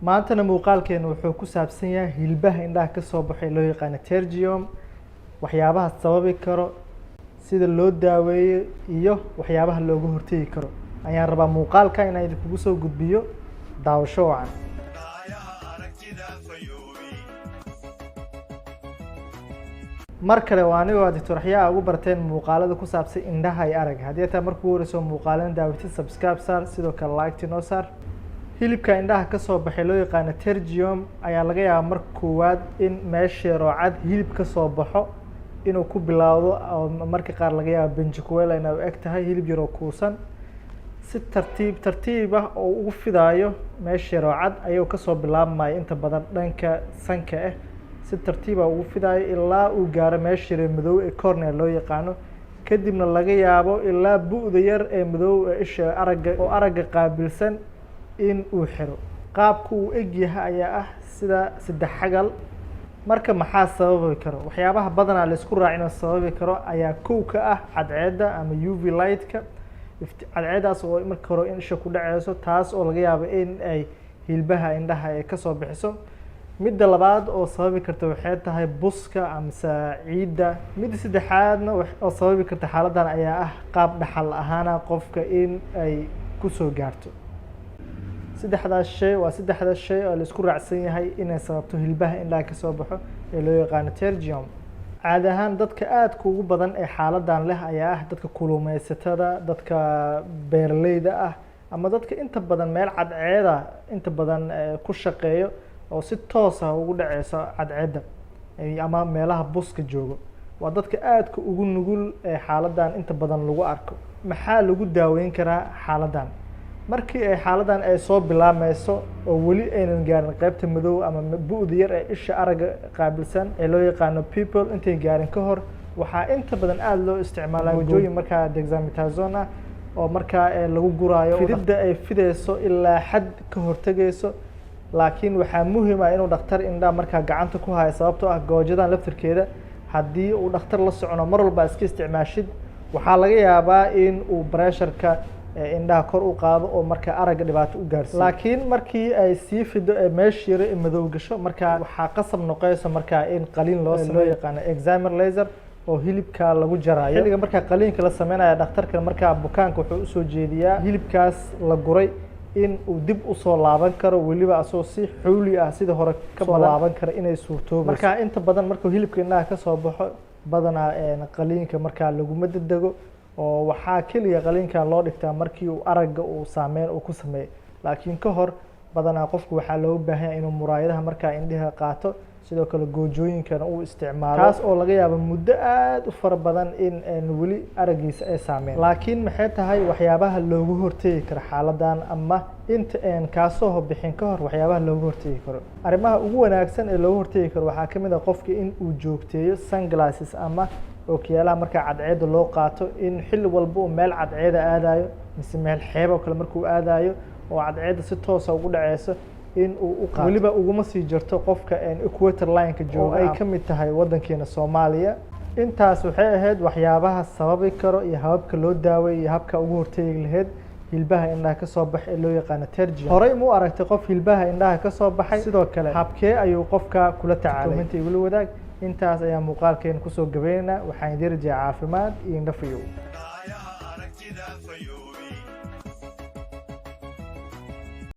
maantana muuqaalkeena wuxuu ku saabsan yahay hilbaha indhaha ka soo baxay loo yaqaan pterygium, waxyaabaha sababi karo, sida loo daaweeyo iyo waxyaabaha looga hortagi karo ayaan rabaa muuqaalka inaan idinkugu soo gudbiyo. daawasho wacan. mar kale waa anigoo Dr. Yaxya ugu barteen muuqaalada ku saabsan indhaha iyo aragga. haddii aad markuu horeyso muuqaalada daawatid subscribe saar, sidoo kale like noo saar. hilibka indhaha ka soo baxay loo yaqaan pterygium ayaa laga yaabaa marka koowaad in meesha roocad hilib ka soo baxo inuu ku bilaawdo, oo marka qaar laga yaabo benjikuela inay u eg tahay hilib yar oo kuusan, si tartiib ah oo ugu fidaayo meesha roocad ayuu ka soo bilaabmaya inta badan dhanka sanka ah, si tartiib ah ugu fidaayo ilaa uu gaaro meesha yar madow ee cornea loo yaqaano. kadibna laga yaabo ilaa bu'da yar ee madow ee isha aragga qaabilsan in uu xiro. qaabku uu eg yahay ayaa ah sida saddex xagal. marka maxaa sababi karo? waxyaabaha badanaa la isku raacin oo sababi karo ayaa kow ka ah cadceedda ama UV light-ka. cadceeddaas oo marka hore in isha ku dhaceyso, taas oo laga yaabo in ay hilbaha indhaha ay ka soo bixiso. midda labaad oo sababi karta waxay tahay buska amase ciidda. midda saddexaadna oo sababi karta xaaladdan ayaa ah qaab dhaxal ahaana qofka in ay kusoo gaarto. saddexdaas shay oo la isku raacsan yahay inay sababto hilbaha indhaha ka soo baxo ee loo yaqaano pterygium. caadi ahaan dadka aadka ugu badan ee xaaladdan leh ayaa ah dadka kalluumaysatada, dadka beeraleyda ah, ama dadka inta badan meel cadceeda inta badan ku shaqeeyo oo si toos ah ugu dhaceyso cadceedda ama meelaha buska joogo. waa dadka aadka ugu nugul ee xaaladdan inta badan lagu arko. maxaa lagu daaweyn karaa xaaladdan? markii ay xaaladdan ay soo bilaabmayso oo weli aynan gaarin qaybta madow ama bu'da yar ee isha aragga qaabilsan ee loo yaqaano pupil intay gaarin ka hor, waxaa inta badan aada loo isticmaalaa wajooyin markaa dexamethasone ah oo markaa lagu guraayo fididda ay fideyso ilaa xad ka hortagayso. laakiin waxaa muhiim ah inuu dhakhtar indhaha markaa gacanta ku hayo, sababtoo ah goojadan laftirkeeda haddii uu dhakhtar la socono mar walba iska isticmaashid, waxaa laga yaabaa in uu pressureka indhaha kor u qaado oo markaa aragga dhibaato u gaarsiiyo. laakiin markii ay sii fido ee meesha yaro ee madow gasho, markaa waxaa qasab noqonaysa markaa in qaliin loo sameeyo yaqaano excimer laser oo hilibka lagu jaraayo. xilliga markaa qaliinka la sameynaya dhakhtarka markaa bukaanka wuxuu usoo jeediyaa hilibkaas la guray in uu dib usoo laaban karo, weliba asoo si xuuli ah sida hore ka laaban karo inay suurtoobayso. markaa inta badan markuu hilibka indhaha ka soo baxo, badanaa qaliinka markaa laguma dedego, oo waxaa keliya qaliinkan loo dhigtaa markii uu aragga uu saameyn uu ku sameeyo. laakiin ka hor badanaa qofku waxaa looga baahan yahay inuu muraayadaha markaa indhaha qaato, sidoo kale goojooyinkana uu isticmaalo, taas oo laga yaabo muddo aada u fara badan in weli araggiisa ay saameyn. laakiin maxay tahay waxyaabaha loogu hortegi karo xaaladdan, ama inta aan kaasoo bixin ka hor waxyaabaha loogu hortegi karo? arrimaha ugu wanaagsan ee loogu hortegi karo waxaa ka mid ah qofka in uu joogteeyo sunglasses ama ookiyaalaha markaa cadceedda loo qaato, in xilli walba uu meel cadceeda aadayo mise meel xeeb oo kale markuu aadayo oo cadceedda si toosa ugu dhaceyso in uu u qaato. weliba uguma sii jirto qofka equator line-ka jooga ay ka mid tahay waddankeena Soomaaliya. intaas waxay ahayd waxyaabaha sababi karo iyo hababka loo daaweeyo iyo habka ugu hortegi lahayd hilbaha indhaha ka soo baxay ee loo yaqaano pterygium. horey mu aragtay qof hilbaha indhaha ka soo baxay? sidoo kale habkee ayuu qofka kula tacaalay? commenti igula wadaag. intaas ayaa muuqaalkeena kusoo gabeynaa. waxaan idin rajaa caafimaad iyo indho fiyow.